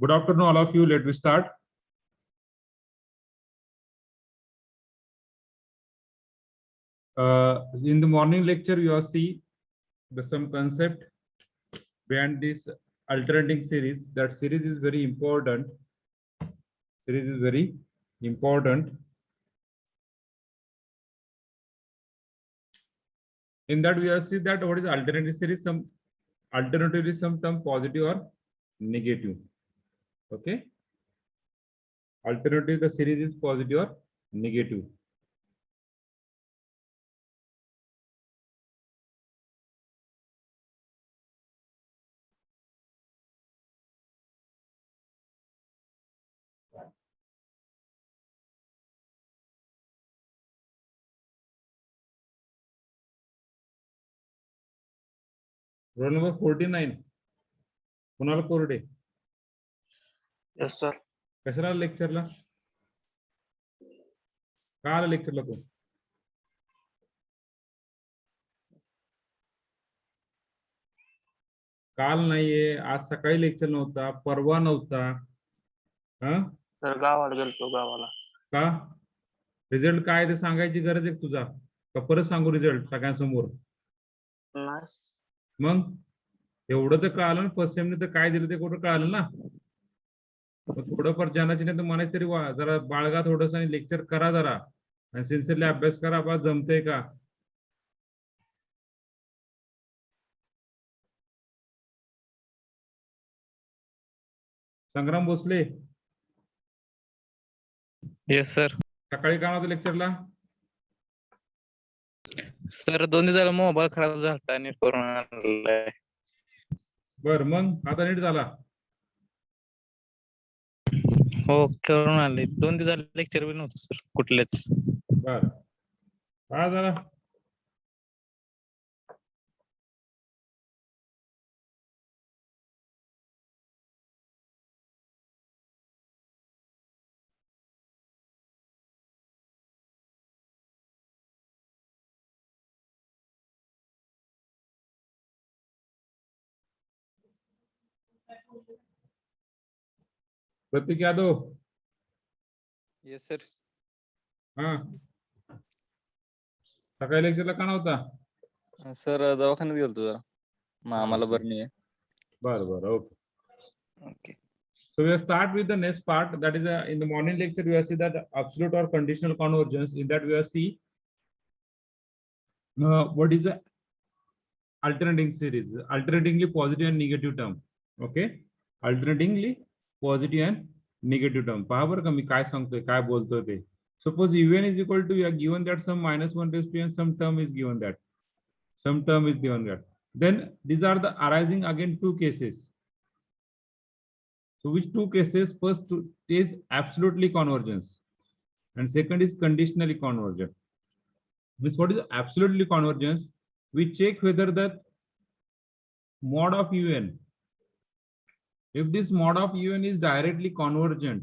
Good afternoon, all of you. Let me start. In the morning lecture, you have seen some concept behind this alternating series. That series is very important. Series is very important. In that, we have seen that what is alternating series? Some alternative is some term positive or negative. Okay. Alternative, the series is positive or negative. Roll number 49. Kunal Korde. Yes, sir. कशाला लेक्चरला का आला लेक्चरला तू काल नाहीये आज सकाळी lecture नव्हता परवा नव्हता हा सर गावाला गेलतो गावाला. का रिझल्ट काय ते सांगायची गरज आहे तुझा का परत सांगू रिझल्ट सगळ्यांसमोर नाही. मग एवढं तर कळालं ना फर्स्ट सेमने तर काय दिलं ते कुठं कळालं ना मग थोडंफार ज्ञानाची नाही तर म्हणायचं तरी वा जरा बाळगा थोडस आणि लेक्चर करा जरा आणि सिन्सिअरली अभ्यास करा बा जमतंय का संग्राम भोसले येस सर. सकाळी का नव्हतं लेक्चरला सर 2 दिवस झाला मोबाईल खराब झाला नीट करून आणलाय. बर मग आता नीट झाला हो करून आणले 2 दिवस झाले लेक्चर बी नव्हतं सर कुठलेच. बर काय जरा प्रतीक यादव येस सर. हा सकाळी लेक्चरला का नव्हता सर दवाखान्यात गेलतो जरा मामाला बरं नाही आहे. बर बर okay okay. So we'll start with the next part. That is, in the morning lecture, we have seen that absolute or conditional convergence. In that, we have seen what is the alternating series, alternatingly positive and negative term. Okay, alternatingly positive and negative term. पहा बरं का मी काय सांगतोय काय बोलतोय ते. Suppose un is equal to, you are given that some -1 raised to n, some term is given that, some term is given that. Then these are the arising again two cases. So which two cases? First is absolutely convergence and second is conditionally convergent. Means what is absolutely convergence? We check whether that mod of un, if this mod of un is directly convergent,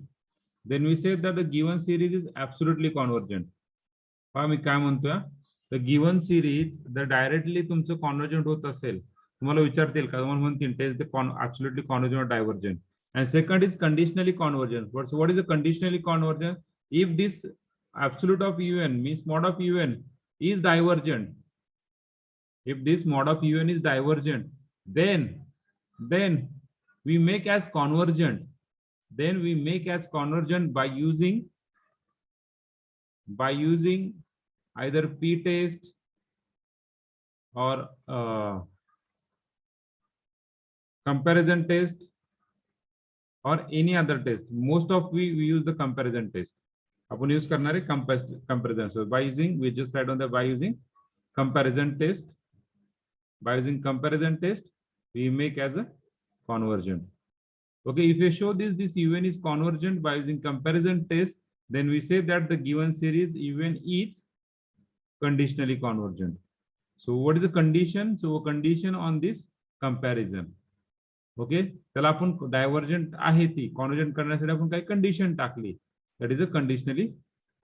then we say that the given series is absolutely convergent. मी काय म्हणतोय the given series the directly तुमचं convergent होत असेल तुम्हाला विचारतील का तुम्हाला म्हणतील test the absolutely convergent or divergent. And second is conditionally convergent. So what is the conditionally convergent? If this absolute of un means mod of un is divergent, if this mod of un is divergent, then we make as convergent. Then we make as convergent by using either p-test or comparison test or any other test. Most of we use the comparison test. आपण use करणार आहे comparison. So by using, we just write on the by using comparison test. By using comparison test, we make as a convergent. Okay, if we show this un is convergent by using comparison test, then we say that the given series un is conditionally convergent. So what is the condition? So a condition on this comparison. Okay त्याला आपण divergent आहे ती convergent करण्यासाठी आपण काही condition टाकली that is a conditionally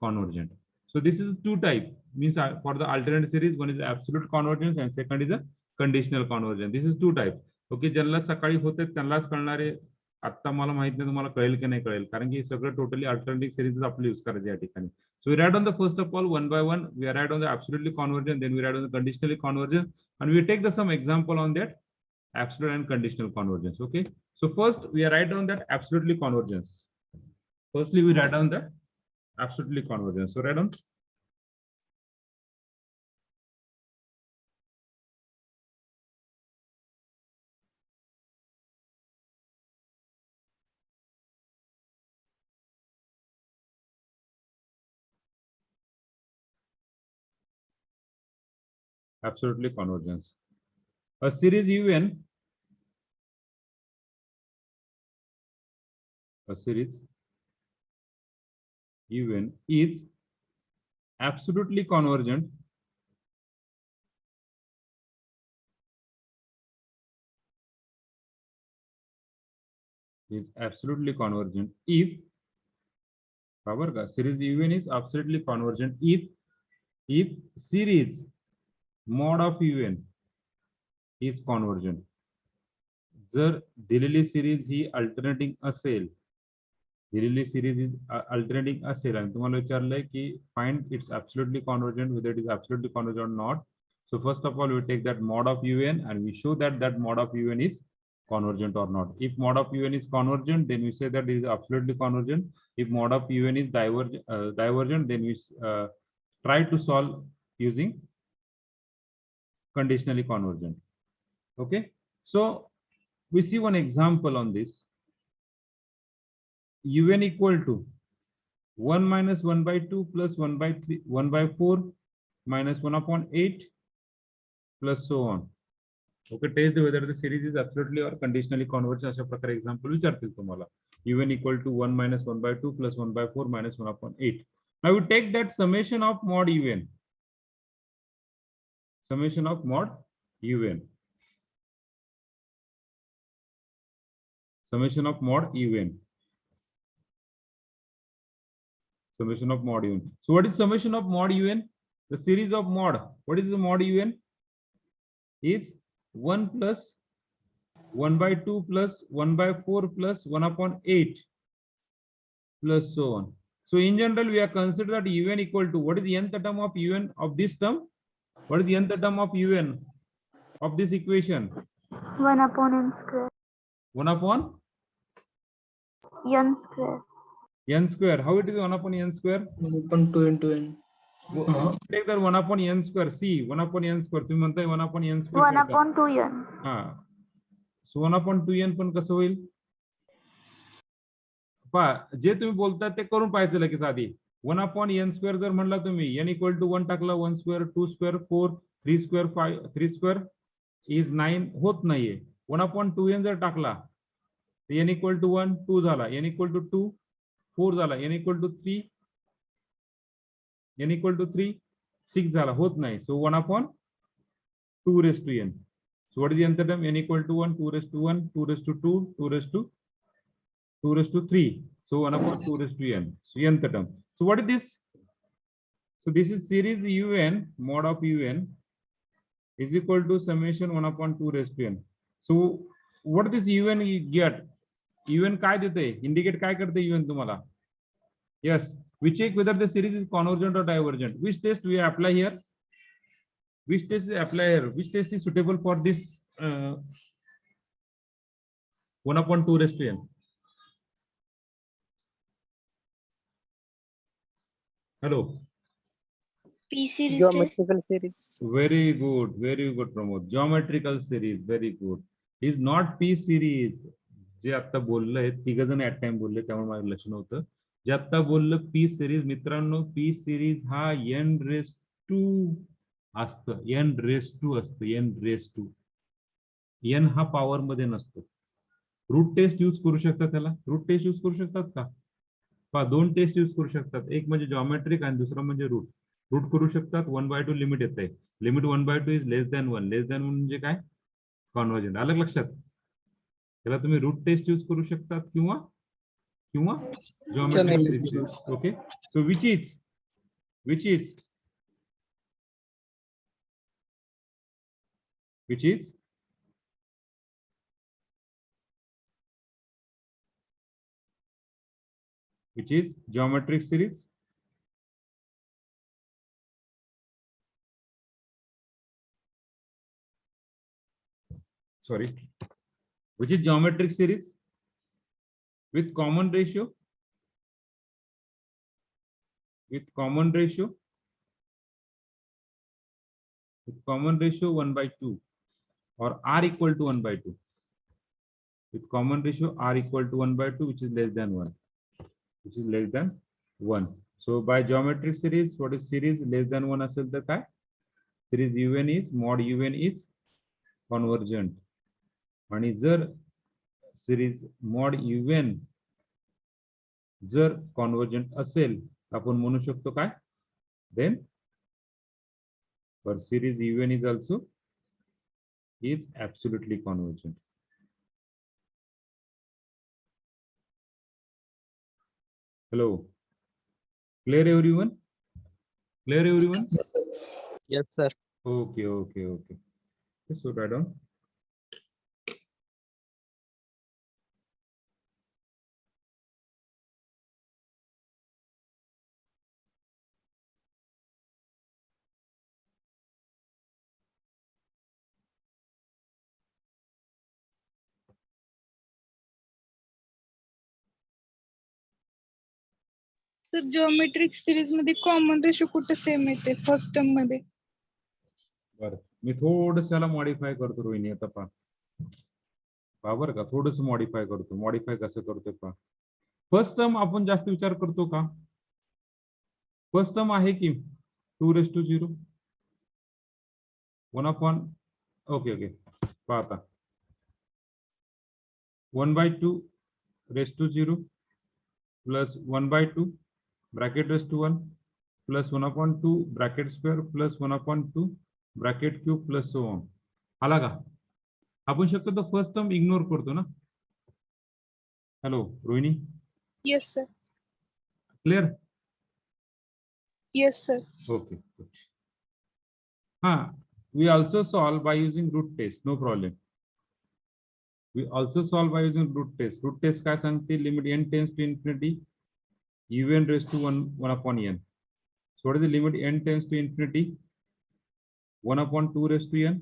convergent. So this is two type means for the alternate series one is absolute convergence and second is a conditional convergence. This is two type. Okay ज्यांना सकाळी होते त्यांनाच कळणारे आता मला माहित नाही तुम्हाला कळेल की नाही कळेल, कारण की सगळं टोटली अल्टरनेटिव्ह सिरीज आपली यूज करायची या ठिकाणी. So we write on the first of all one by one. We write on the absolutely convergent, then we write on the conditionally convergent, and we take some example on that absolute and conditional convergence. Okay. So first we write down that absolutely convergence. Firstly, we write down that absolutely convergence. So write down. Absolutely convergence. A series UN, a series UN is absolutely convergent if power का series UN is absolutely convergent if series mod of UN is convergent. जर दिलेली series ही alternating असेल, दिलेली series is alternating असेल आणि तुम्हाला विचारलंय की find its absolutely convergent whether it is absolutely convergent or not. So first of all we take that mod of UN and we show that that mod of UN is convergent or not. If mod of UN is convergent, then we say that it is absolutely convergent. If mod of UN is divergent, then we try to solve using conditionally convergent. Okay, so we see one example on this. UN equal to 1 minus 1 by 2 plus 1 by 3, 1 by 4 minus 1 upon 8 plus so on. Okay, test whether the series is absolutely or conditionally convergent. अशा प्रकारे example विचारतील तुम्हाला. UN equal to 1 minus 1 by 2 plus 1 by 4 minus 1 upon 8. Now we take that summation of mod UN. Summation of mod UN. Summation of mod UN. Summation of mod UN. So what is summation of mod UN? The series of mod. What is the mod UN? Is 1 plus 1 by 2 plus 1 by 4 plus 1 upon 8 plus so on. So in general, we are considered that UN equal to, what is the nth term of UN of this term? What is the nth term of UN of this equation? 1 upon n square. 1 upon N square. n square. How it is 1 upon n square? 1 upon 2 into n. Take that 1 upon n square. See, 1 upon n square. तुम्ही म्हणताय 1 upon n square. 1 upon 2n. हा. So 1 upon 2n पण कसं होईल? जे तुम्ही बोलता ते करून पाहायचं लगेच आधी. 1 upon n square जर म्हणला तुम्ही n equal to 1 टाकला, 1 square 2 square 4 3 square 5 3 square is 9 होत नाहीये. 1 upon 2n जर टाकला तर n equal to 1 2 झाला, n equal to 2 4 झाला, n equal to 3 n equal to 3 6 झाला, होत नाही. So 1 upon 2 raised to n. So what is the nth term? N equal to 1 2 raised to 1 2 raised to 2 2 raised to 2 raised to 3. So 1 upon 2 raised to n. So nth term. So what is this? So this is series UN, mod of UN is equal to summation 1 upon 2 raised to n. So what is this UN you get? UN काय देते? Indicate काय करते UN तुम्हाला? Yes, we check whether the series is convergent or divergent. Which test we apply here? Which test is apply here? Which test is suitable for this 1 upon 2 raised to n? Hello. P series Geometrical series. Very good, Pramod. Geometrical series, very good. Is not P series. जे आता बोललंय तिघ जण at time बोलले त्यामुळे माझं लक्ष नव्हतं. जे आता बोललं पी सिरीज, मित्रांनो पी सिरीज हा n रेस टू असतं, n रेस टू असतं, n रेस टू. n हा पॉवर मध्ये नसतो. रूट टेस्ट यूज करू शकतात, त्याला रूट टेस्ट यूज करू शकतात का? पहा, दोन टेस्ट यूज करू शकतात, एक म्हणजे जॉमेट्रिक आणि दुसरं म्हणजे रूट. रूट करू शकतात, 1/2 लिमिट येत आहे. Limit 1/2 is less than 1. Less than 1 म्हणजे काय? कॉन्व्हर्जंट. आलं लक्षात? त्याला तुम्ही रूट टेस्ट यूज करू शकतात किंवा geometric test. Okay, so which is which is geometric series. Sorry, which is geometric series with common ratio, with common ratio 1 by 2 or r equal to 1 by 2, with common ratio r equal to 1 by 2, which is less than 1, which is less than 1. So by geometric series, what is series less than 1 असेल तर काय? Series un is mod un is convergent. आणि जर series mod un जर convergent असेल आपण म्हणू शकतो काय? Then for series un is also is absolutely convergent. Hello, clear everyone? Clear everyone? Yes, sir. Okay. Just so write down. Sir geometric series मध्ये common ratio कुठे सेम येते first term मध्ये? बरं, मी थोडस याला मॉडिफाय करतो रोहिणी. आता पहा बरं का, थोडस मॉडिफाय करतो. मॉडिफाय कसं करतोय पहा. फर्स्ट टर्म आपण जास्त विचार करतो का? फर्स्ट टर्म आहे की 2⁻0 1 अपॉन, ओके पहा आता 1/2⁻0 plus 1/2 bracket raise to 1 plus 1/2 bracket square plus 1/2 bracket cube plus so on. आला का? आपण शक्यतो फर्स्ट टर्म इग्नोर करतो ना. Hello Rohini, yes sir. Clear? Yes sir. Okay. We also solve by using root test, no problem. We also solve by using root test. Root test काय सांगते? Limit n tends to infinity, un raised to 1 upon n. So what is the limit n tends to infinity? 1/2 raised to n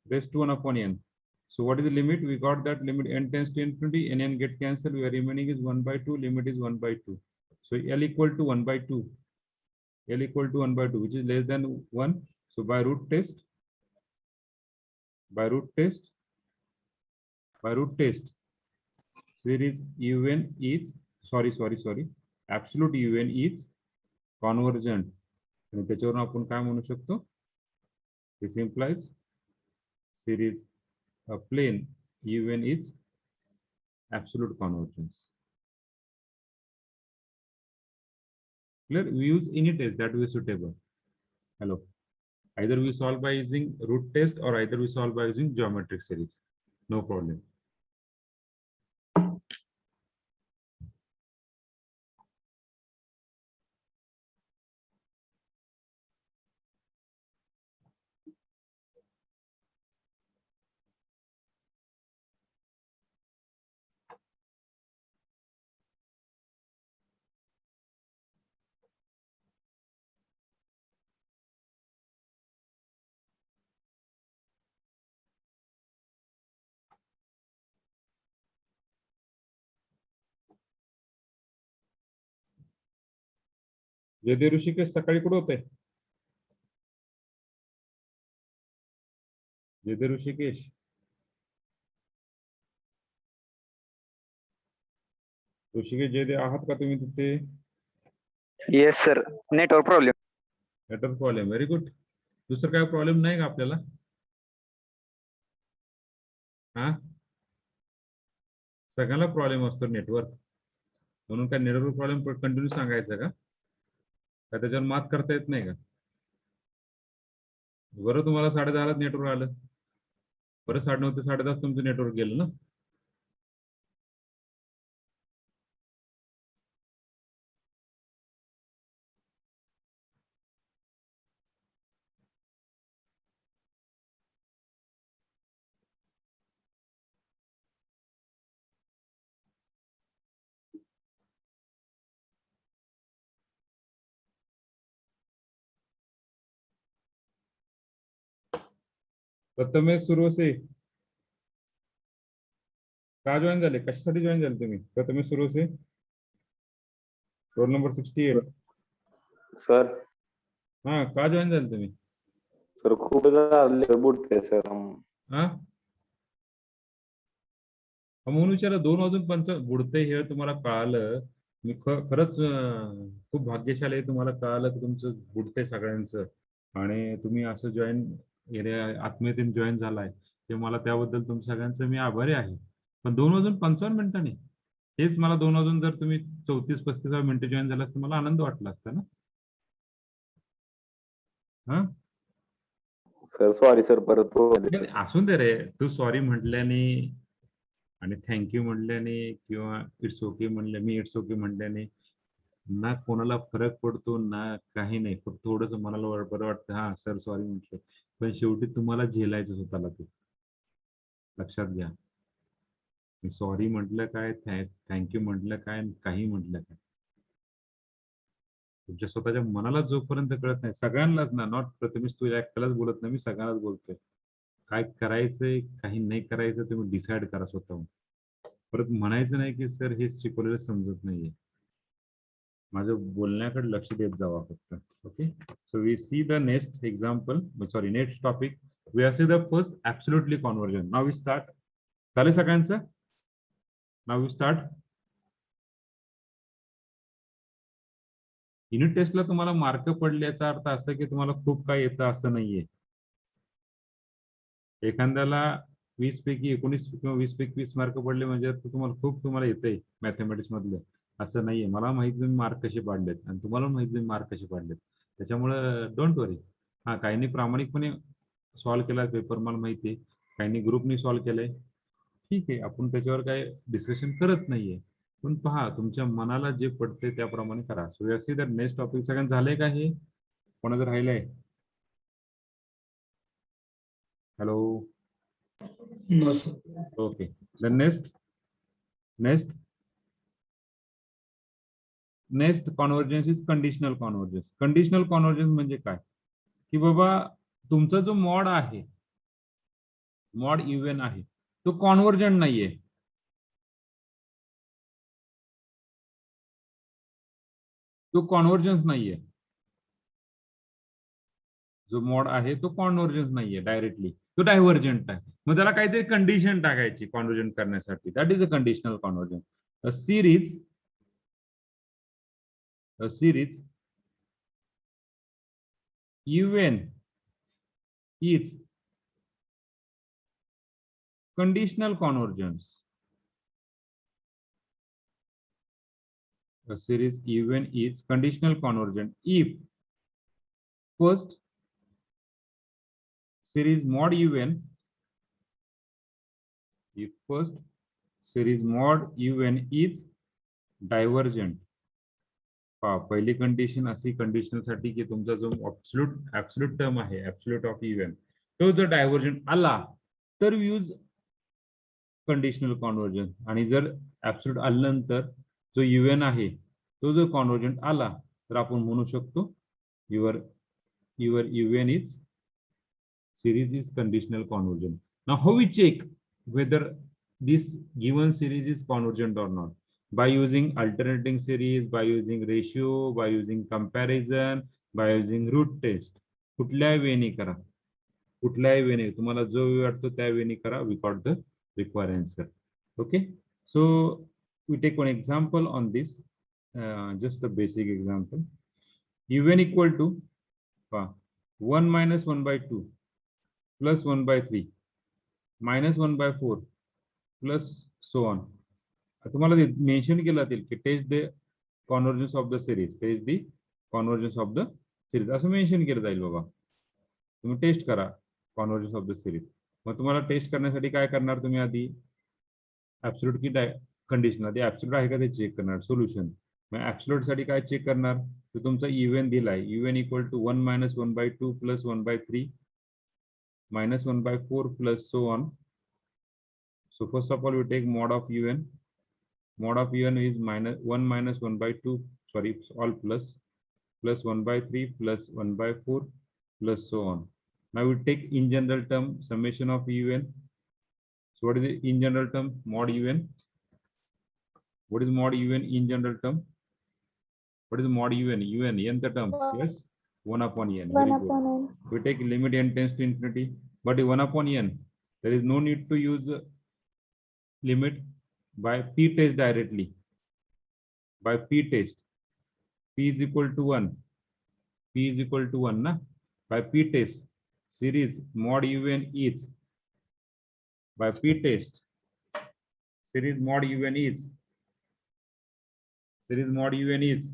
raised to 1 upon n. So what is the limit? We got that limit n tends to infinity, n get cancelled. We are remaining is 1/2. Limit is 1/2. So L equal to 1/2. L equal to 1/2, which is less than 1. So by root test, series un is absolute un is convergent. आणि त्याच्यावरून आपण काय म्हणू शकतो? This implies series plane un is absolute convergence. Clear? We use any test that is suitable. Hello. Either we solve by using root test or either we solve by using geometric series. No problem. Jaydev Rishikesh सकाळी कुठे होते? जयदेव ऋषिकेश, जयदेव आहात का तुम्ही तिथे? Yes sir, network problem. Network problem, very good. दुसरं काय problem नाही का आपल्याला? हा, सगळ्याला प्रॉब्लेम असतो नेटवर्क. म्हणून काय नेटवर्क प्रॉब्लेम कंटिन्यू सांगायचं का? त्याच्यावर मात करता येत नाही का? बरं, तुम्हाला 10:30 नेटवर्क आलं, बरं 9:30 ते 10:30 तुमचं नेटवर्क गेलं ना. प्रथमेश सुरोसे का जॉईन झाले, कशासाठी जॉईन झाले तुम्ही? Prathamesh Surose, roll number 68. Sir हा, का जॉईन झाले तुम्ही? सर खूप झाले बुडते सर. हा, म्हणून विचारा. 2 वाजून 5 बुडते हे तुम्हाला कळालं. मी खरंच खूप भाग्यशाली आहे, तुम्हाला कळालं की तुमचं बुडते सगळ्यांचं, आणि तुम्ही असं जॉईन आत्मीयतेने जॉईन झालाय, ते मला त्याबद्दल तुमच्या सगळ्यांचं मी आभारी आहे. पण 2 वाजून 55 मिनिटांनी हेच मला 2 वाजून जर तुम्ही 34-35 मिनिटं जॉईन झाला तर मला आनंद वाटला असता ना. हा, सर सॉरी सर, परत बोलले. असून दे रे. तू सॉरी म्हटल्याने आणि थँक्यू म्हटल्याने किंवा इट्स ओके म्हणलं, मी इट्स ओके म्हटल्याने ना कोणाला फरक पडतो ना काही नाही. फक्त थोडस मनाला बरं वाटतं, हा सर सॉरी म्हटलं. पण शेवटी तुम्हाला झेलायचं स्वतःला, ते लक्षात घ्या. मी सॉरी म्हटलं काय, थँक्यू म्हटलं काय, काही म्हटलं काय, तुमच्या स्वतःच्या मनाला जोपर्यंत कळत नाही, सगळ्यांनाच ना, नॉट प्रथमेश तू एकट्यालाच बोलत नाही, मी सगळ्यांनाच बोलतोय. काय करायचंय काही नाही करायचं तुम्ही डिसाईड करा स्वतःहून. परत म्हणायचं नाही की सर हे शिकवलेलं समजत नाहीये. माझं बोलण्याकडे लक्ष देत जावा फक्त. Okay, so we see the next example, sorry next topic. We are see the first absolutely convergence. Now we start. चालेल सगळ्यांचं? Now we start. युनिट टेस्टला तुम्हाला मार्क पडले याचा अर्थ असं की तुम्हाला खूप काय येतं असं नाहीये. एखाद्याला 20 पैकी 19 किंवा 20 पैकी 20 मार्क पडले म्हणजे तुम्हाला येतंय मॅथमॅटिक्स मधले असं नाहीये. मला माहिती तुम्ही मार्क कसे पाडलेत आणि तुम्हाला माहिती तुम्ही मार्क कसे पाडलेत, त्याच्यामुळे डोंट वरी. हा, काहींनी प्रामाणिकपणे सॉल्व्ह केला पेपर, मला माहिती आहे. काहींनी ग्रुपनी सॉल्व्ह केलंय, ठीक आहे, आपण त्याच्यावर काय डिस्कशन करत नाहीये. पण पहा, तुमच्या मनाला जे पडते त्याप्रमाणे करा. So we see the next topic. सगळ्यांना झालंय का हे? कोणाचं राहिलंय? Hello. No, sir. Okay. The next convergence is conditional convergence. Conditional convergence म्हणजे काय? की बाबा तुमचा जो मॉड आहे, मॉड इव्हन आहे, तो कॉन्व्हर्जंट नाहीये. तो कॉन्व्हर्जन्स नाहीये. जो मॉड आहे तो कॉन्व्हर्जन्स नाहीये डायरेक्टली, तो डायव्हर्जंट आहे. मग त्याला काहीतरी कंडिशन टाकायची कॉन्व्हर्जंट करण्यासाठी. That is a conditional convergence. A series even is conditional convergence. A series even is conditional convergent if first series mod even, if first series mod even is divergent. पहिली condition अशी conditional साठी की तुमचा जो absolute term आहे, absolute of even, तो जर divergent आला तर यूज कंडिशनल कॉन्व्हर्जन. आणि जर ऍब्सोल्यूट आल्यानंतर जो इव्हन आहे तो जर कॉन्व्हर्जंट आला तर आपण म्हणू शकतो your even is series is conditional convergent. Now how we check whether this given series is convergent or not? By using alternating series, by using ratio, by using comparison, by using root test. कुठल्याही वेने करा, कुठल्याही वेने तुम्हाला जो वेळ वाटतो त्या वेने करा. We got the required answer. Okay, so we take one example on this, just a basic example. Even equal to 1 minus 1 by 2 plus 1 by 3 minus 1 by 4 plus so on. तुम्हाला मेन्शन केलं जाईल की test the convergence of the series, test the convergence of the series असं mention केलं जाईल. बाबा तुम्ही test करा कॉन्व्हर्जन्स ऑफ द सिरीज. मग तुम्हाला टेस्ट करण्यासाठी काय करणार, तुम्ही आधी ऍब्सोल्यूट की कंडिशन, आधी ऍब्सोल्यूट आहे का ते चेक करणार. सोल्युशन, मग ऍब्सोल्यूट साठी काय चेक करणार, तर तुमचा इव्हन दिलाय, even equal to 1 minus 1 by 2 plus 1 by 3 minus 1 by 4 plus so on. So first of all we take mod of un. Mod of un is minus 1 minus 1 by 2, sorry, all plus 1 by 3 plus 1 by 4 plus so on. Now we take in general term summation of un. So what is the in general term? Mod un. What is mod un in general term? What is mod un? Un, nth term. Yes, 1 upon n. 1 Very good. upon n. We take limit n tends to infinity, but 1 upon n, there is no need to use limit by p test directly. By p test, p is equal to 1. P is equal to 1. Na? By p test, series mod un is. By p test, series mod un is. Series mod un is.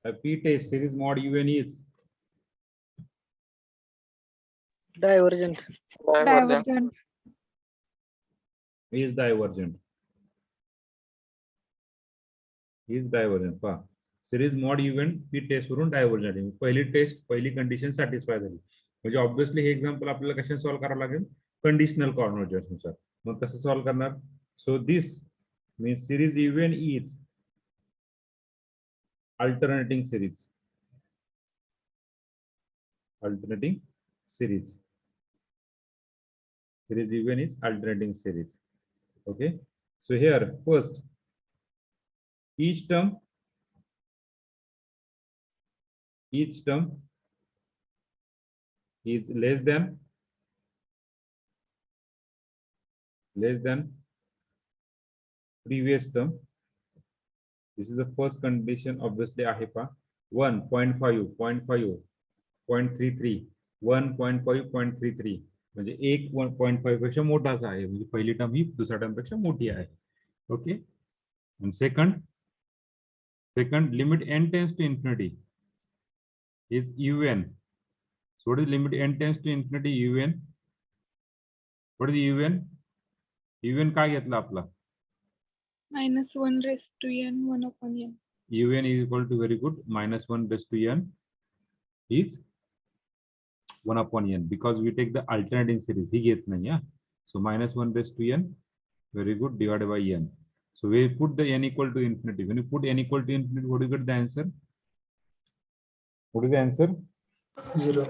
By p test, series mod un is. Divergent. Divergent. Is divergent. Is divergent. पहा series mod event ही test वरून divergent आहे. पहिली test पहिली condition satisfy झाली म्हणजे obviously हे example आपल्याला कशा solve करावं लागेल कंडिशनल कॉन्व्हर्जन्स नुसार. मग कसं सॉल्व्ह करणार? So this means series even is alternating series. Alternating series. Series even is alternating series. Okay. So here first each term is less than previous term. This is the first condition. Obviously आहे पहा 1.5 0.33 1.5 0.33 म्हणजे 1.5 पेक्षा मोठाच आहे म्हणजे पहिली term ही दुसऱ्या term पेक्षा मोठी आहे. Okay. and second limit n tends to infinity is un. So what is limit n tends to infinity un? What is un? un काय घेतला आपला? -1 raised to n 1 upon n. un is equal to very good -1 raised to n is 1 upon n because we take the alternating series. ही घेत नाही. Yeah. So -1 raised to n, very good, divided by n. So we put the n equal to infinity. When you put n equal to infinity, what do you get the answer? What is the answer? 0.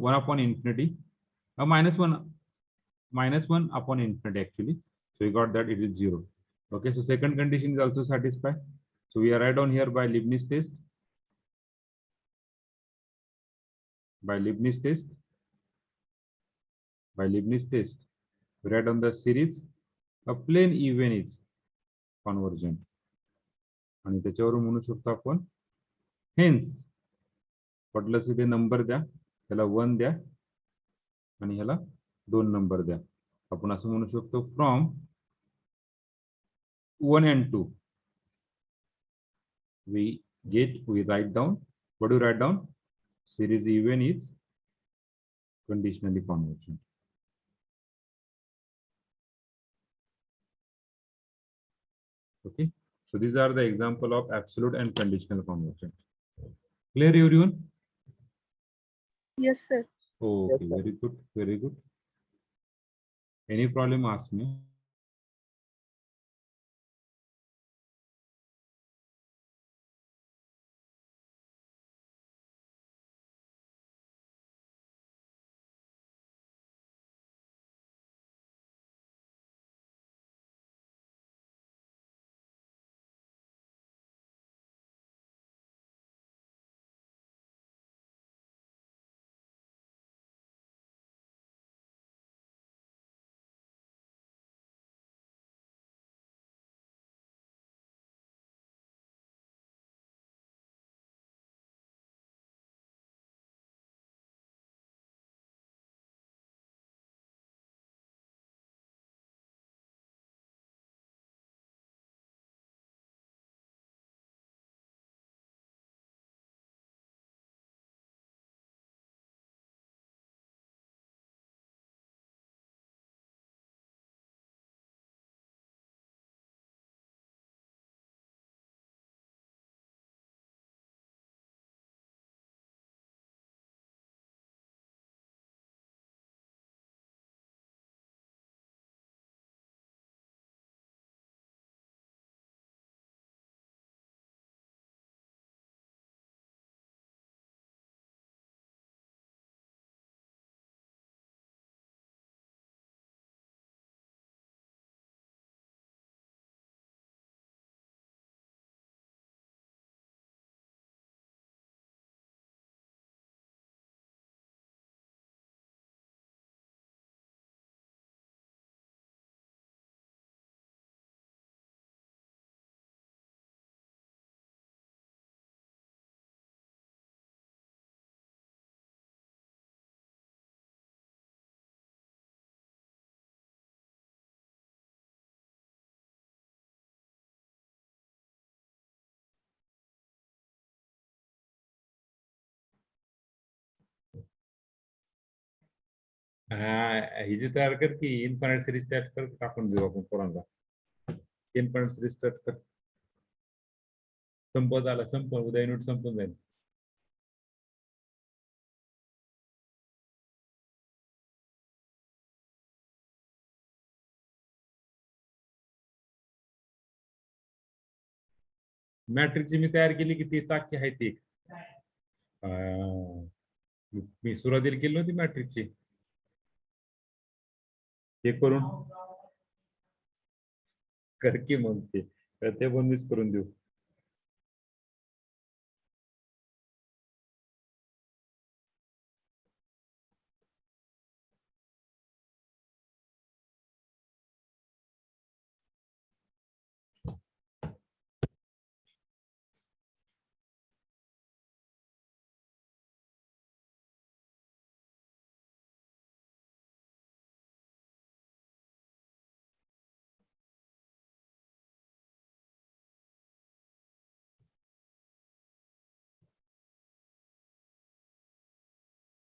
1 upon infinity. -1 upon infinity actually. So we got that it is 0. Okay. So second condition is also satisfied. So we are write down here by Leibniz test. By Leibniz test, we write on the series a plane even is convergent. आणि त्याच्यावरून म्हणू शकतो आपण hence पटलंच इथे number द्या, त्याला 1 द्या आणि ह्याला 2 नंबर द्या. आपण असं म्हणू शकतो from 1 and 2 we write down. What do you write down? Series even is conditionally convergent. Okay. So these are the example of absolute and conditional convergent. Clear everyone? Yes, sir. Okay, very good, very good. Any problem, ask me. ही जी तयार कर की infinite series तयार कर टाकून देऊ आपण पोरांना. Infinite series तयार कर. संपत आला उद्या युनिट संपून जाईल. मॅट्रिक्सची मी तयार केली की ती टाकी आहे ती. मी सुरुवातीला केली नव्हती मॅट्रिक्सची. हे करून कर की मग ते बंदच करून देऊ.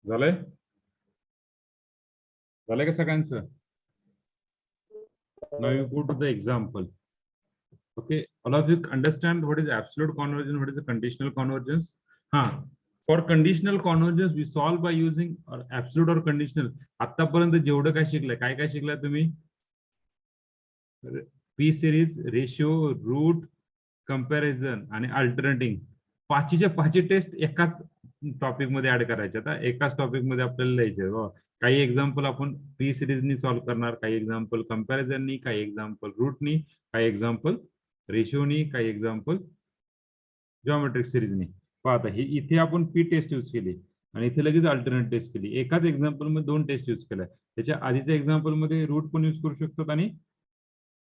झालंय का सगळ्यांचं? Now you go to the example. Okay, all of you understand what is absolute convergence, what is the conditional convergence? For conditional convergence we solve by using absolute or conditional. आतापर्यंत जेवढं काय शिकलाय तुम्ही? P series, ratio, root, comparison आणि alternating. पाचीच्या पाची test एकाच topic मध्ये add करायचे. आता एकाच टॉपिक मध्ये आपल्याला लिहायचे. काही एक्झाम्पल आपण पी सिरीजनी सॉल्व्ह करणार, काही एक्झाम्पल कंपॅरिझननी, काही एक्झाम्पल रूटनी, काही एक्झाम्पल रेशिओनी, काही एक्झाम्पल जॉमेट्रिक सिरीजनी. पाहता ही इथे आपण पी टेस्ट यूज केली आणि इथे लगेच अल्टरनेट टेस्ट केली. एकाच एक्झाम्पल मध्ये 2 टेस्ट यूज केल्या. त्याच्या आधीच्या एक्झाम्पल मध्ये रूट पण यूज करू शकतात आणि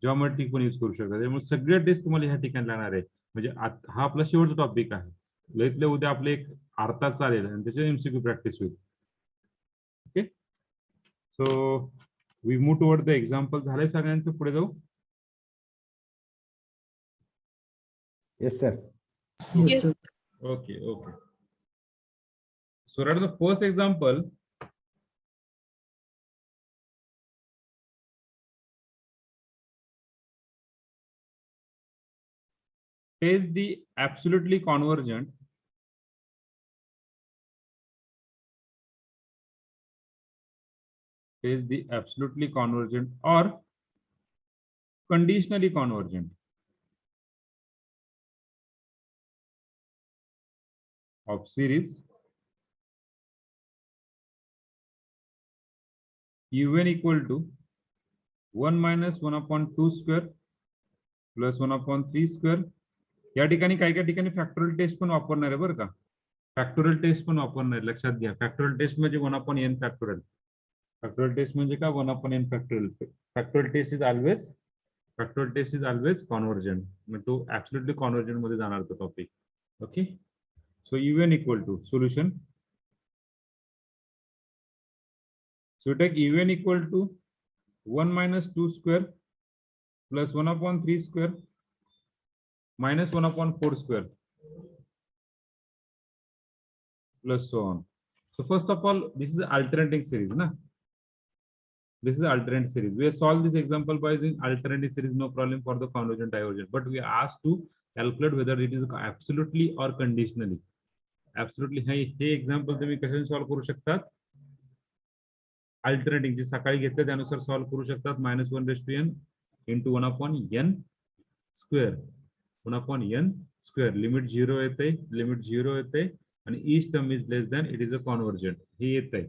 जॉमेट्रिक पण यूज करू शकतात. त्यामुळे सगळे टेस्ट तुम्हाला ह्या ठिकाणी लागणार आहे. म्हणजे हा आपला शेवटचा टॉपिक आहे. लईतले उद्या आपले एक अर्धा चालेल आणि त्याच्या एमसीक्यू प्रॅक्टिस होईल. Okay, so we move toward the example. झालंय सगळ्यांचं? पुढे जाऊ. Yes sir. Yes, sir. Okay. So right, the first example. Is the absolutely convergent or conditionally convergent of series un equal to 1 minus 1 upon 2 square plus 1 upon 3 square. या ठिकाणी काही ठिकाणी factorial test पण वापरणार आहे बरं का. फॅक्टोरियल टेस्ट पण वापरणार, लक्षात घ्या. फॅक्टोरियल टेस्ट म्हणजे 1 upon n factorial. Factorial test म्हणजे काय? 1 upon n factorial. Factorial test is always convergent. मग तो ऍब्सोल्युटली कॉन्व्हर्जंट मध्ये जाणार तो topic. Okay, so un equal to solution. So take un equal to 1 minus 2 square plus 1 upon 3 square minus 1 upon 4 square plus so on. So first of all, this is alternating series, na? This is alternate series. We have solved this example by using alternating series, no problem for the convergent divergent. But we are asked to calculate whether it is absolutely or conditionally. Absolutely, हे example तुम्ही कशाने solve करू शकतात? Alternating जे सकाळी घेतलं त्यानुसार solve करू शकतात. -1/n into 1 upon n square. 1 upon n square. Limit 0 येते आणि each term is less than, it is a convergent. हे येत आहे.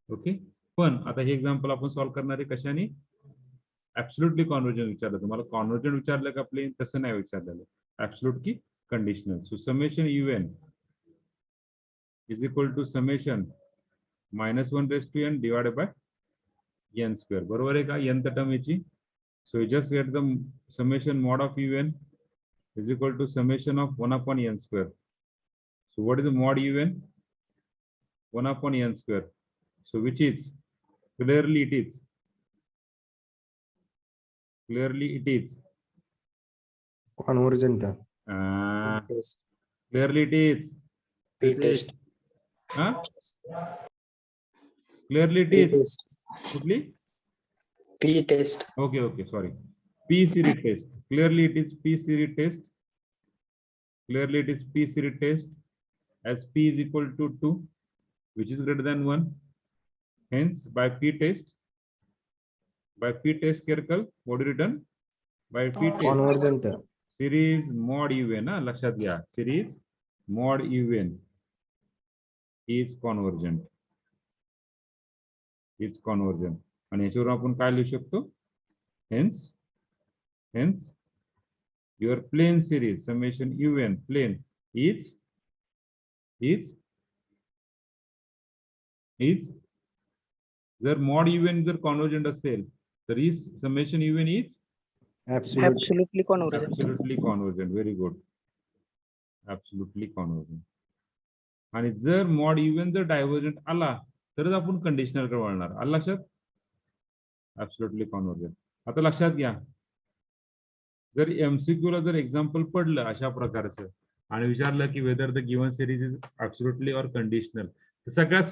ओके, पण आता हे एक्झाम्पल आपण सॉल्व करणार आहे कशाने? ऍब्सोल्युटली कॉन्व्हर्जंट विचारलं. तुम्हाला कॉन्व्हर्जंट विचारलं का प्लेन? तसं नाही विचारलेलं. ऍब्सोल्यूट की conditional. So summation un is equal to summation -1/n divided by n square. बरोबर आहे का? nth टर्म याची. So you just get the summation mod of un is equal to summation of 1 upon n square. So what is the mod un? 1 upon n square. So which is clearly it is convergent. clearly it is P test. huh? Clearly it is. Kuठली? P test. Okay, sorry. P series test. Clearly it is P series test. Clearly it is P series test as P is equal to 2, which is greater than 1. Hence, by P test, Kirkal, what is written? By P test. Convergent. Series mod even, लक्षात घ्या. Series mod even is convergent. Is convergent. आणि याच्यावर आपण काय लिहू शकतो? Hence, your plane series summation un plane is जर mod un जर convergent असेल तर is summation un is Absolute. Absolutely convergent. absolutely convergent. Very good. Absolutely convergent. आणि जर mod even जर divergent आला तरच आपण कंडिशनल कडे वळणार. आलं लक्षात? Absolutely convergent. आता लक्षात घ्या, जर MCQ ला जर एक्झाम्पल पडलं अशा प्रकारचं आणि विचारलं की whether the given series is absolutely or conditional, तर सगळ्यात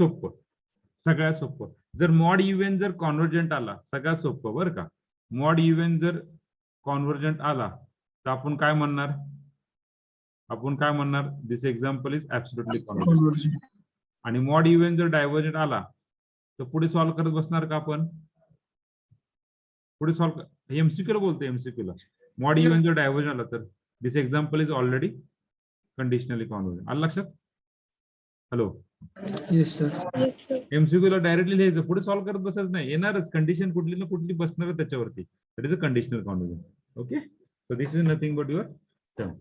सोपं जर मॉड इव्हन जर कॉन्व्हर्जंट आला, सगळ्यात सोपं बरं का, मॉड इव्हन जर कॉन्व्हर्जंट आला तर आपण काय म्हणणार? This example is absolutely convergent. आणि मॉड इव्हन जर डायव्हर्जंट आला तर पुढे सॉल्व्ह करत बसणार का आपण? पुढे सॉल्व्ह एमसीक्यू ला बोलतो, एमसीक्यू ला मॉड इव्हन जर डायव्हर्जंट आला तर this example is already conditionally convergent. आलं लक्षात? Hello, Yes, sir. Yes, sir. MCQ ला डायरेक्टली लिहायचं, पुढे सॉल्व्ह करत बसायचं नाही, येणारच कंडिशन कुठली ना कुठली बसणार त्याच्यावरती. That is a conditional convergent. Okay, so this is nothing but your term.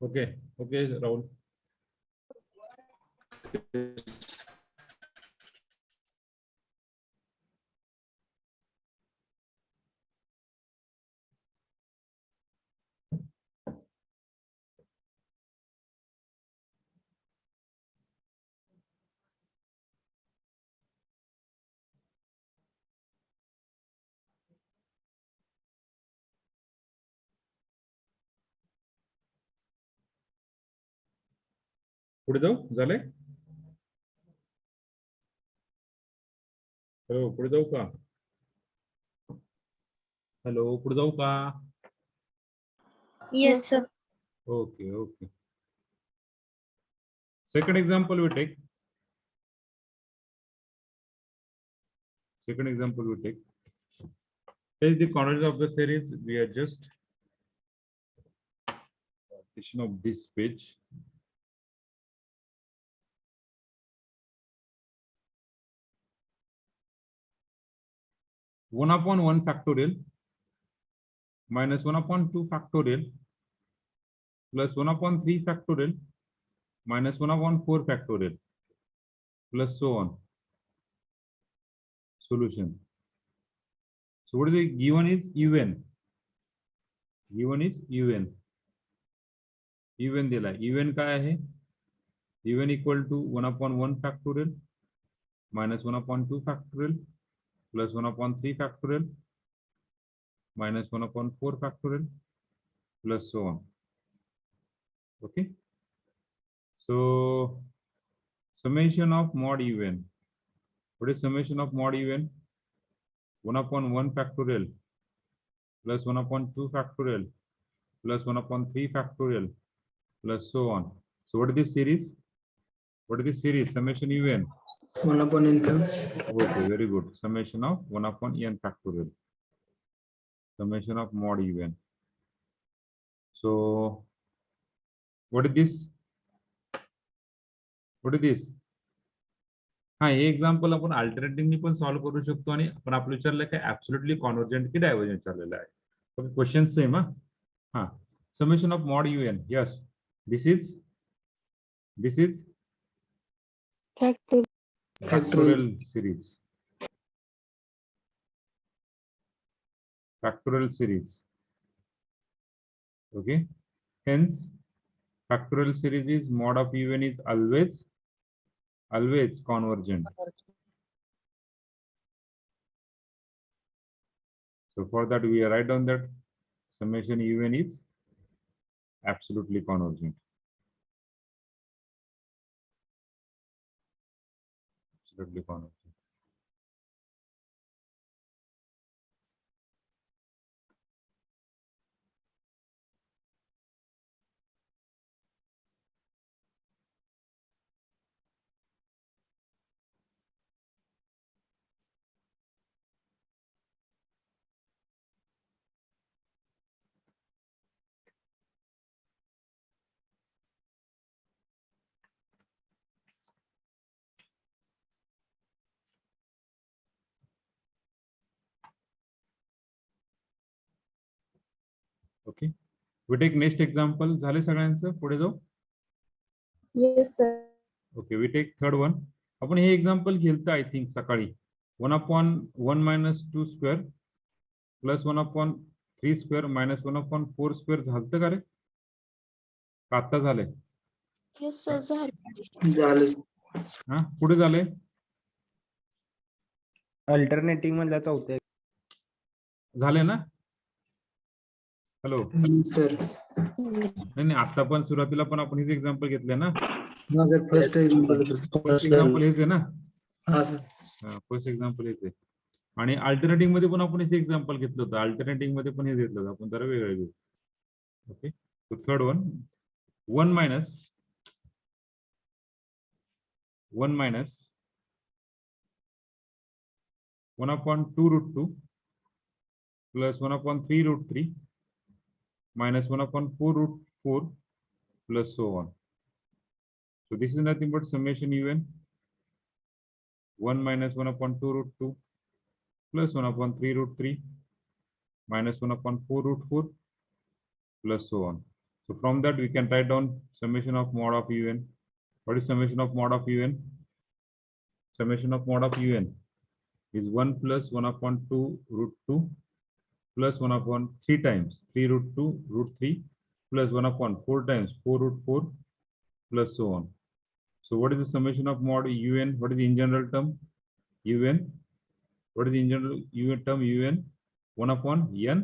Okay, Rahul. पुढे जाऊ, झालंय? हॅलो, पुढे जाऊ का? हॅलो, पुढे जाऊ का? Yes, sir. Okay. Second example we take. Is the convergence of the series. We are just partition of this page. One upon 1 factorial minus 1 upon 2 factorial plus 1 upon 3 factorial minus 1 upon 4 factorial plus so on. Solution. So what is the given is even. Even दिला. Even काय आहे? Even equal to 1 upon 1 factorial minus 1 upon 2 factorial plus 1 upon 3 factorial minus 1 upon 4 factorial plus so on. Okay. So summation of mod even. What is summation of mod even? 1 upon 1 factorial plus 1 upon 2 factorial plus 1 upon 3 factorial plus so on. So what is this series? Summation even. 1 upon n. Okay, very good. Summation of 1 upon n factorial. Summation of mod even. So what is this? What is this? हा हे example आपण alternatively पण solve करू शकतो आणि आपण आपलं विचारलं काय ऍब्सोल्युटली कॉन्व्हर्जंट की डायव्हर्जंट चाललेलं आहे. ओके, क्वेश्चन सेम हा. Summation of mod UN. Yes, this is factorial series. Factorial series. Okay. Hence, factorial series is mod of UN is always convergent. So for that we write down that summation UN is absolutely convergent. Absolutely convergent. Okay. We take next example. झाले सगळ्यांचं, पुढे जाऊ. Yes sir. Okay, we take third one. आपण हे example घेतलं I think सकाळी. 1/1 - 2 square plus 1/3 square minus 1/4 square झालं का रे? का आता झालंय? येस सर झालं. हा, पुढे झालंय. अल्टरनेटिव्ह मधल्या चौथ्या झाले ना? हॅलो. सर. नाही, आता पण सुरुवातीला पण आपण हेच एक्झाम्पल घेतले ना. हा sir, first example sir. First example हेच आहे ना. हा सर. फर्स्ट एक्झाम्पल हेच आहे. आणि अल्टरनेटिव्ह मध्ये पण आपण हेच एक्झाम्पल घेतलं होतं. अल्टरनेटिव्ह मध्ये पण हेच घेतलं होतं आपण, जरा वेगळं घेऊ. Okay, third one. 1 - 1/2√2 plus 1/3√3 minus 1/4√4 plus so on. So this is nothing but summation UN 1 minus 1/2√2 plus 1/3√3 minus 1/4√4 plus so on. So from that we can write down summation of mod of UN. What is summation of mod of UN? Summation of mod of UN is 1 plus 1/2√2 plus 1/3 times 3√2√3 plus 1/4 times 4√4 plus so on. So what is the summation of mod UN? What is the in general term? UN. What is the in general UN term? UN 1/n.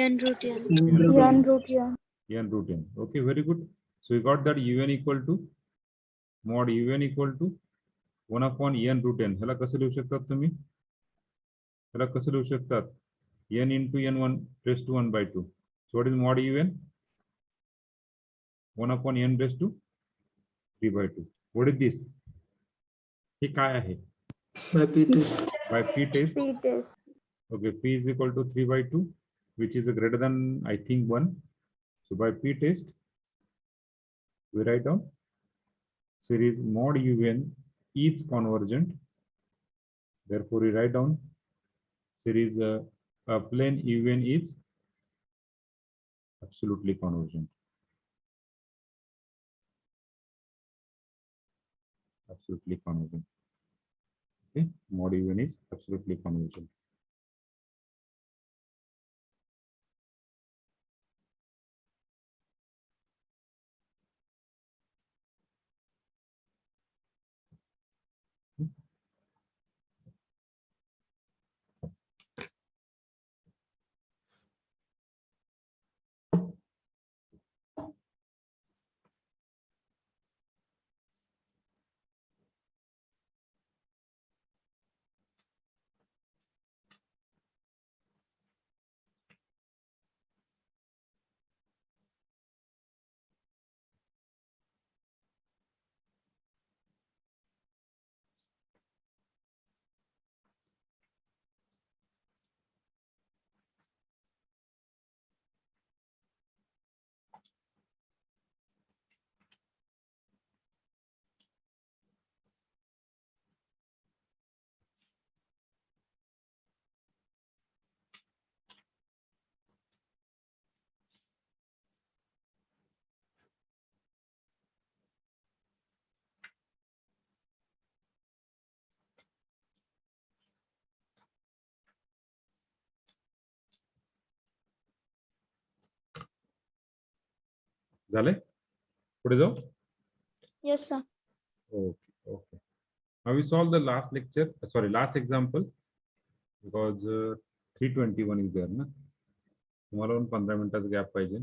N root N. N root N. N root n. Okay, very good. So we got that UN equal to mod UN equal to 1/n root n. ह्याला कसं लिहू शकतात तुम्ही? ह्याला कसं लिहू शकतात? n into n1 raised to 1/2. So what is mod UN? 1/n raised to 3/2. What is this? हे काय आहे? By P test. By P test. P test. Okay, P is equal to 3/2, which is greater than I think 1. So by P test, we write down series mod UN is convergent. Therefore, we write down series plane UN is absolutely convergent. Absolutely convergent. Okay, mod UN is absolutely convergent. झाले? पुढे जाऊ. Yes, sir. Okay, okay. Now we solve the last lecture, sorry, last example, because 321 is there ना. तुम्हाला पण 15 मिनिटाचा gap पाहिजे.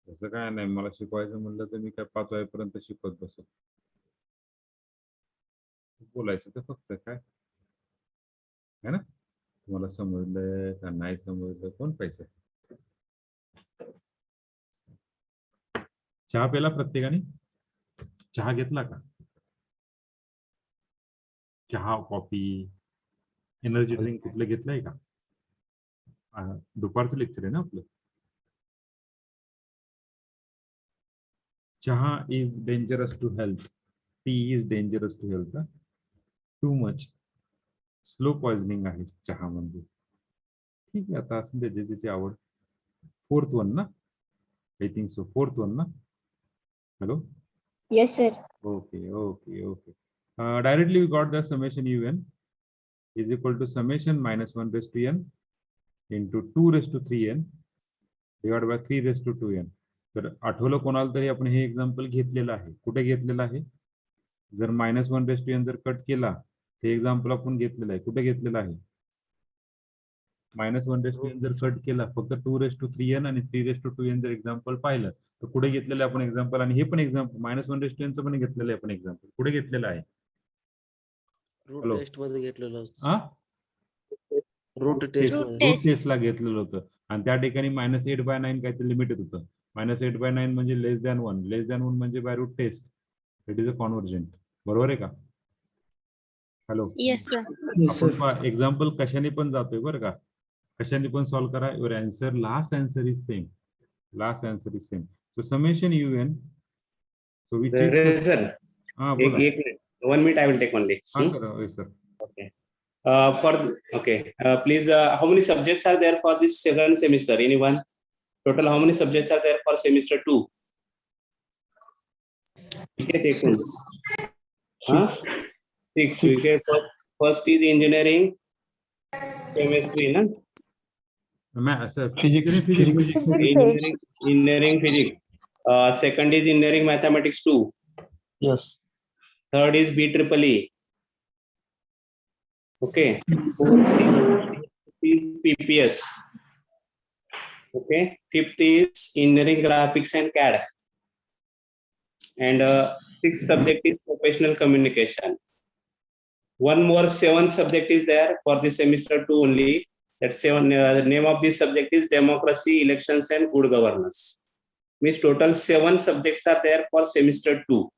तसं काय नाही, मला शिकवायचं म्हणलं तर मी काय 5 वाजेपर्यंत शिकवत बसत. बोलायचं तर फक्त काय है ना. तुम्हाला समजलंय का नाही समजलं कोण पाहिजे. चहा प्याला प्रत्येकाने? चहा घेतला का? चहा, कॉफी, एनर्जी ड्रिंक कुठलं घेतलंय का? दुपारचं लेक्चर आहे ना आपलं. Chaha is dangerous to health. Tea is dangerous to health. Too much slow poisoning आहे चहा म्हणजे. ठीक आहे, आता असं त्याची त्याची आवड. 4th वन ना, I think so 4th one ना. Hello. Yes, sir. Okay. Directly we got the summation un is equal to summation minus 1 raised to n into 2 raised to 3n divided by 3 raised to 2n. तर आठवलं कोणाला तरी आपण हे example घेतलेलं आहे. कुठे घेतलेलं आहे? जर -1 raised to n जर कट केला, ते एक्झाम्पल आपण घेतलेलं आहे. कुठे घेतलेलं आहे? -1 raised to n जर कट केला, फक्त 2 raised to 3n आणि 3 raised to 2n जर एक्झाम्पल पाहिलं, तर कुठे घेतलेलं आपण एक्झाम्पल, आणि हे पण एक्झाम्पल -1 raised to n चं पण घेतलेलं आहे आपण एक्झाम्पल. कुठे घेतलेलं आहे? रूट टेस्ट मध्ये घेतलेलं असतं. हा, रूट टेस्ट Root मध्ये. test. टेस्टला घेतलेलं होतं, आणि त्या ठिकाणी -8/9 काहीतरी लिमिटेड होतं. -8/9 म्हणजे <1 <1 म्हणजे by root test. It is a convergent. बरोबर आहे का? Hello. Yes, sir. Yes, sir. आपण एक्झाम्पल कशाने पण जातोय बरं का. कशाने पण सॉल्व्ह करा. Your answer, last answer is same. Last answer is same. So summation un. So we check. Sir हां, एक बोला. एक 1 minute I will take only. हां sir. Sir. Okay. Please, how many subjects are there for this second semester? Anyone? Total, how many subjects are there for semester 2? Okay, take one. 6. Okay. First is engineering, chemistry, na? Physics. Engineering physics. Second is engineering mathematics 2. Yes. Third is BEEE. Okay. PPS. Okay. Fifth is engineering graphics and CAD. And sixth subject is professional communication. One more 7th subject is there for this semester 2 only. That the name of this subject is democracy, elections, and good governance. Means total 7 subjects are there for semester 2.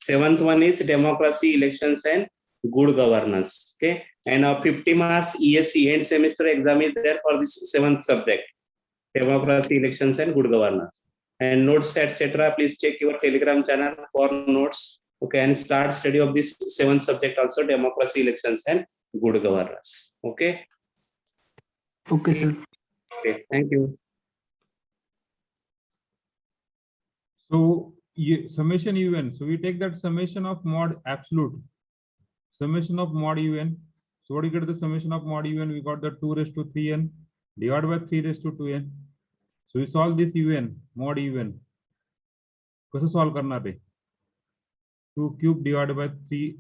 7th one is democracy, elections, and good governance. Okay. And 50 marks ESE end semester exam is there for this 7th subject, democracy, elections, and good governance. And notes, etc. Please check your Telegram channel for notes. Okay. And start study of this 7th subject also, democracy, elections, and good governance. Okay. Okay, sir. Okay. Thank you. So summation un. So we take that summation of mod absolute. Summation of mod un. So what do you get the summation of mod un? We got the 2 raised to 3n divided by 3 raised to 2n. So we solve this un, mod un. कसं solve करणार आहे? 2 cube divided by 3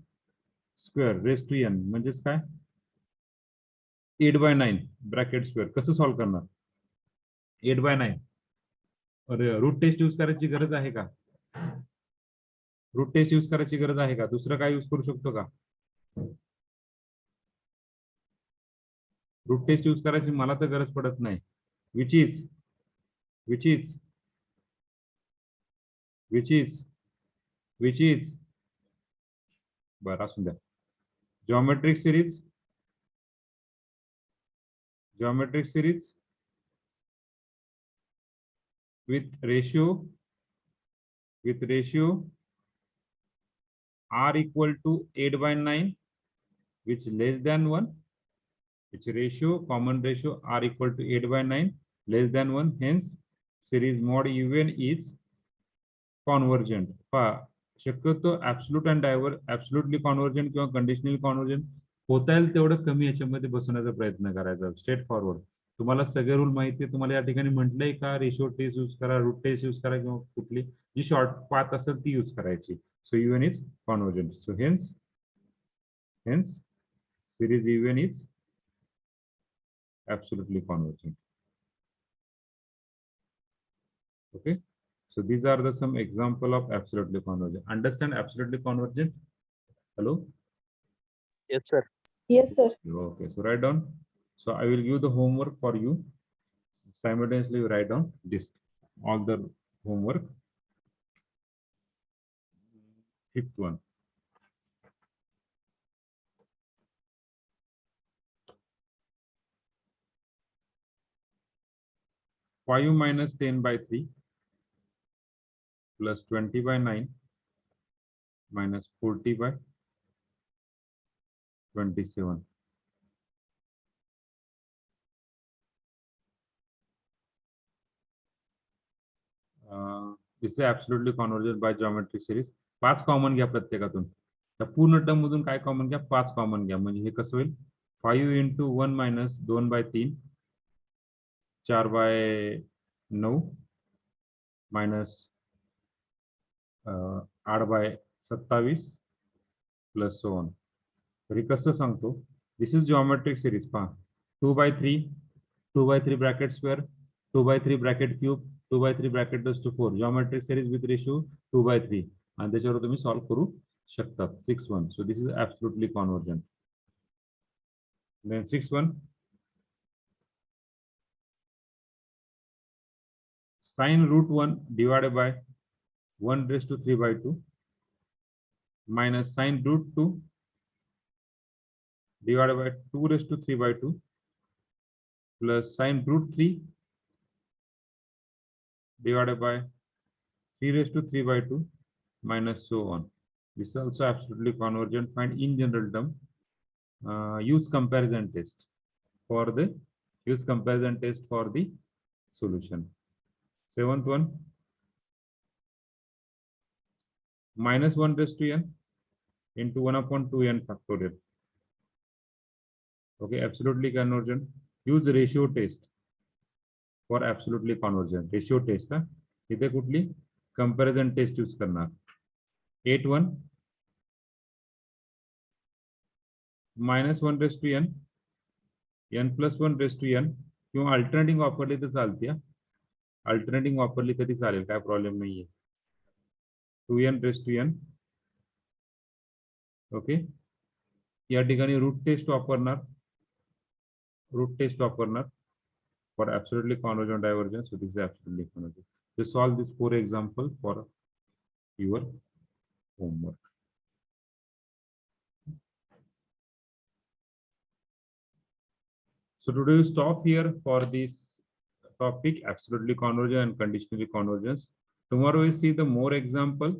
square raised to n म्हणजेच काय? 8/9 bracket square. कसं solve करणार? 8/9. अरे, root test use करायची गरज आहे का? रूट टेस्ट यूज करायची गरज आहे का? दुसरं काय यूज करू शकतो का? रूट टेस्ट यूज करायची मला तर गरज पडत नाही. विच इज बरं, असू द्या. Geometric series with ratio r equal to 8/9, which less than 1, which ratio, common ratio r equal to 8/9 less than 1, hence series mod un is convergent. शक्यतो ऍब्सोल्यूट अँड ऍब्सोल्युटली कॉन्व्हर्जंट किंवा कंडिशनली convergent होता येईल तेवढं कमी याच्यामध्ये बसवण्याचा प्रयत्न करायचा. Straight forward. तुम्हाला सगळे रूल माहिती आहे. तुम्हाला या ठिकाणी म्हटलंय का रेशो टेस्ट यूज करा, रूट टेस्ट यूज करा, किंवा कुठली जी शॉर्ट पाथ असेल ती यूज करायची. So even is convergent. So hence series even is absolutely convergent. Okay, so these are the some example of absolutely convergent. Understand absolutely convergent? Hello? Yes, sir. Yes, sir. Okay, so write down. So I will give the homework for you. Simultaneously you write down this, all the homework. Fifth one. 5 minus 10 by 3 plus 20 by 9 minus 40 by 27. This is absolutely convergent by geometric series. 5 common घ्या प्रत्येकातून. त्या पूर्ण term मधून काय common घ्या, 5 common घ्या. म्हणजे हे कसं होईल, 5 into 1 minus 2 by 3 4 by 9 minus 8 by 27 plus so on. तर हे कसं सांगतो, दिस इज जिओमेट्रिक सिरीज. पहा 2 by 3 2 by 3 bracket square 2 by 3 bracket cube 2 by 3 bracket to 4 geometric series with ratio 2 by 3 आणि त्याच्यावर तुम्ही सॉल्व्ह करू शकतात. 6-1. So this is absolutely convergent. Then 6-1 sin root 1 divided by 1 raised to 3 by 2 minus sin root 2 divided by 2 raised to 3 by 2 plus sin root 3 divided by 3 raised to 3 by 2 minus so on. This is also absolutely convergent. Find in general term. Use comparison test for the solution. 7th one, minus 1 raised to n into 1 upon 2n factorial. Okay, absolutely convergent. Use ratio test for absolutely convergent. Ratio test हा इथे कुठली comparison test use करणार. 8-1 minus 1 raised to n n plus 1 raised to n किंवा alternating वापरली तर चालते. Alternating वापरली तरी चालेल, काय प्रॉब्लेम नाहीये. 2n raised to n. Okay, या ठिकाणी रूट टेस्ट वापरणार for absolutely convergent divergence. So this is absolutely convergent. To solve this 4 example for your homework. So today we stop here for this topic, absolutely convergent and conditionally convergence. Tomorrow we see the more example